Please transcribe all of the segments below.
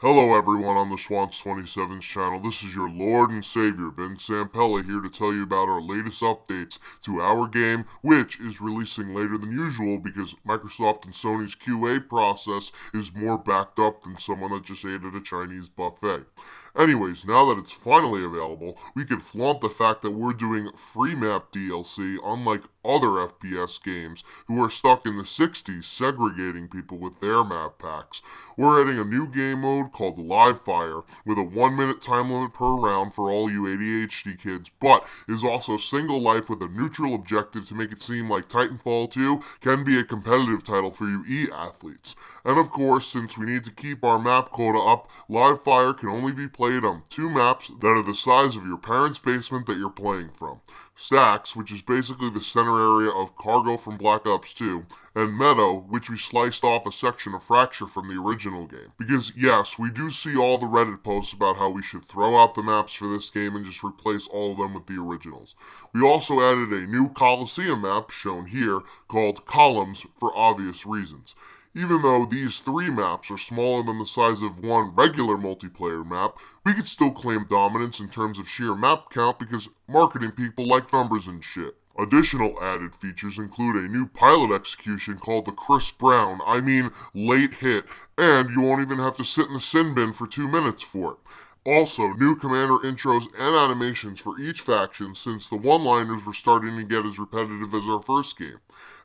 Hello everyone on the Swans27's channel. This is your Lord and Savior, Vince Zampella, here to tell you about our latest updates to our game, which is releasing later than usual because Microsoft and Sony's QA process is more backed up than someone that just ate at a Chinese buffet. Anyways, now that it's finally available, we can flaunt the fact that we're doing free map DLC, unlike other FPS games who are stuck in the 60s segregating people with their map packs. We're adding a new game mode called Live Fire with a 1 minute time limit per round for all you ADHD kids, but is also single life with a neutral objective to make it seem like Titanfall 2 can be a competitive title for you e-athletes. And of course, since we need to keep our map quota up, Live Fire can only be played on 2 maps that are the size of your parents' basement that you're playing from. Stacks, which is basically the center area of Cargo from Black Ops 2, and Meadow, which we sliced off a section of Fracture from the original game. Because yes, we do see all the Reddit posts about how we should throw out the maps for this game and just replace all of them with the originals. We also added a new Coliseum map, shown here, called Columns for obvious reasons. Even though these 3 maps are smaller than the size of one regular multiplayer map, we could still claim dominance in terms of sheer map count because marketing people like numbers and shit. Additional added features include a new pilot execution called the Chris Brown, late hit, and you won't even have to sit in the sin bin for 2 minutes for it. Also, new commander intros and animations for each faction since the one-liners were starting to get as repetitive as our first game.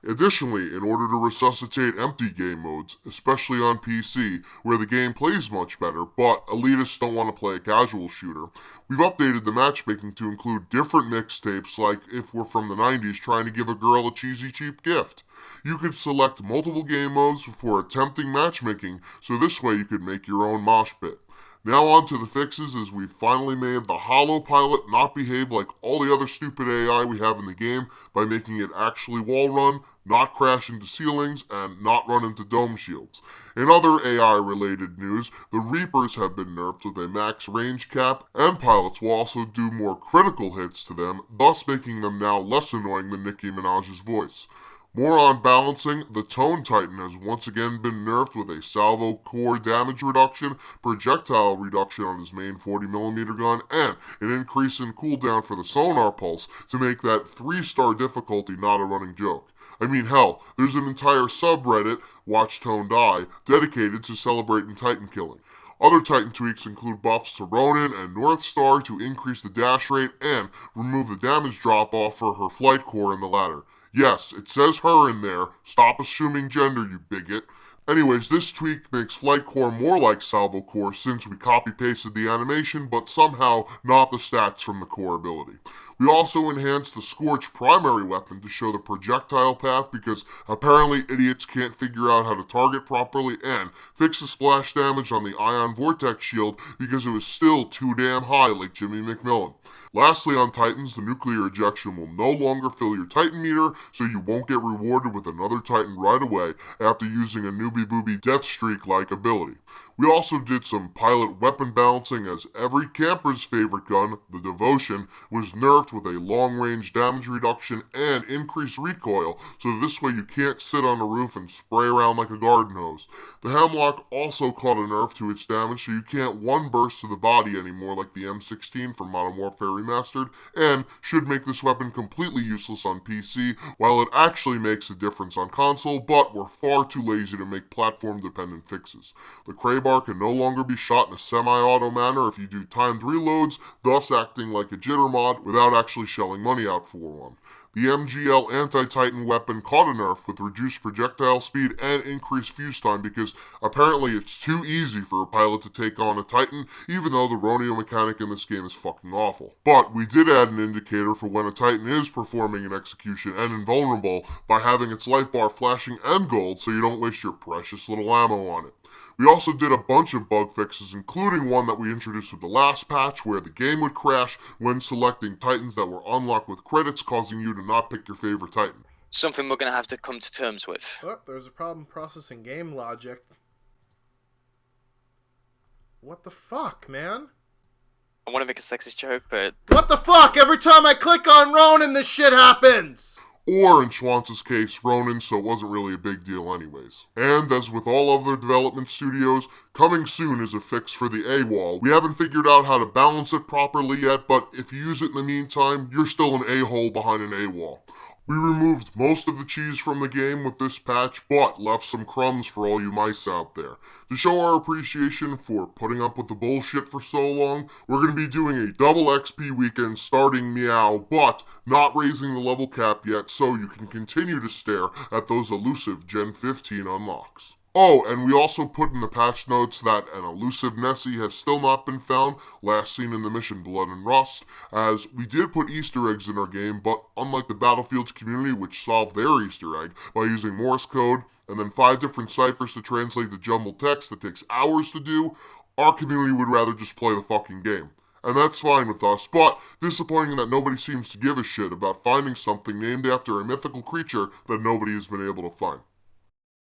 Additionally, in order to resuscitate empty game modes, especially on PC, where the game plays much better, but elitists don't want to play a casual shooter, we've updated the matchmaking to include different mixtapes like if we're from the 90s trying to give a girl a cheesy cheap gift. You could select multiple game modes before attempting matchmaking, so this way you could make your own mosh pit. Now on to the fixes, as we've finally made the Holo pilot not behave like all the other stupid AI we have in the game by making it actually wall run, not crash into ceilings, and not run into dome shields. In other AI related news, the Reapers have been nerfed with a max range cap, and pilots will also do more critical hits to them, thus making them now less annoying than Nicki Minaj's voice. More on balancing, the Tone Titan has once again been nerfed with a salvo core damage reduction, projectile reduction on his main 40mm gun, and an increase in cooldown for the sonar pulse to make that 3-star difficulty not a running joke. Hell, there's an entire subreddit, Watch Tone Die, dedicated to celebrating Titan killing. Other Titan tweaks include buffs to Ronin and Northstar to increase the dash rate and remove the damage drop-off for her flight core in the latter. Yes, it says her in there. Stop assuming gender, you bigot. Anyways, this tweak makes Flight Core more like Salvo Core since we copy-pasted the animation, but somehow not the stats from the core ability. We also enhanced the Scorch primary weapon to show the projectile path because apparently idiots can't figure out how to target properly, and fix the splash damage on the Ion Vortex shield because it was still too damn high like Jimmy McMillan. Lastly on Titans, the nuclear ejection will no longer fill your Titan meter, so you won't get rewarded with another Titan right away after using a newbie booby death streak-like ability. We also did some pilot weapon balancing as every camper's favorite gun, the Devotion, was nerfed with a long-range damage reduction and increased recoil, so this way you can't sit on a roof and spray around like a garden hose. The Hemlock also caught a nerf to its damage, so you can't one burst to the body anymore like the M16 from Modern Warfare Remastered, and should make this weapon completely useless on PC, while it actually makes a difference on console, but we're far too lazy to make platform-dependent fixes. The Craybar can no longer be shot in a semi-auto manner if you do timed reloads, thus acting like a jitter mod without actually shelling money out for one. The MGL anti-Titan weapon caught a nerf with reduced projectile speed and increased fuse time because apparently it's too easy for a pilot to take on a Titan, even though the Ronio mechanic in this game is fucking awful. But we did add an indicator for when a Titan is performing an execution and invulnerable by having its light bar flashing and gold so you don't waste your precious little ammo on it. We also did a bunch of bug fixes, including one that we introduced with the last patch where the game would crash when selecting Titans that were unlocked with credits, causing you to not pick your favorite Titan. Something we're going to have to come to terms with. Oh, there's a problem processing game logic. What the fuck, man? I want to make a sexist joke, but... What the fuck? Every time I click on Ronin, this shit happens! or in Schwantz's case, Ronin, so it wasn't really a big deal anyways. And as with all other development studios, coming soon is a fix for the AWOL. We haven't figured out how to balance it properly yet, but if you use it in the meantime, you're still an a-hole behind an AWOL. We removed most of the cheese from the game with this patch, but left some crumbs for all you mice out there. To show our appreciation for putting up with the bullshit for so long, we're going to be doing a double XP weekend starting Meow, but not raising the level cap yet, so you can continue to stare at those elusive Gen 15 unlocks. Oh, and we also put in the patch notes that an elusive Nessie has still not been found, last seen in the mission Blood and Rust, as we did put Easter eggs in our game, but unlike the Battlefield's community which solved their Easter egg by using Morse code and then 5 different ciphers to translate the jumbled text that takes hours to do, our community would rather just play the fucking game. And that's fine with us, but disappointing that nobody seems to give a shit about finding something named after a mythical creature that nobody has been able to find.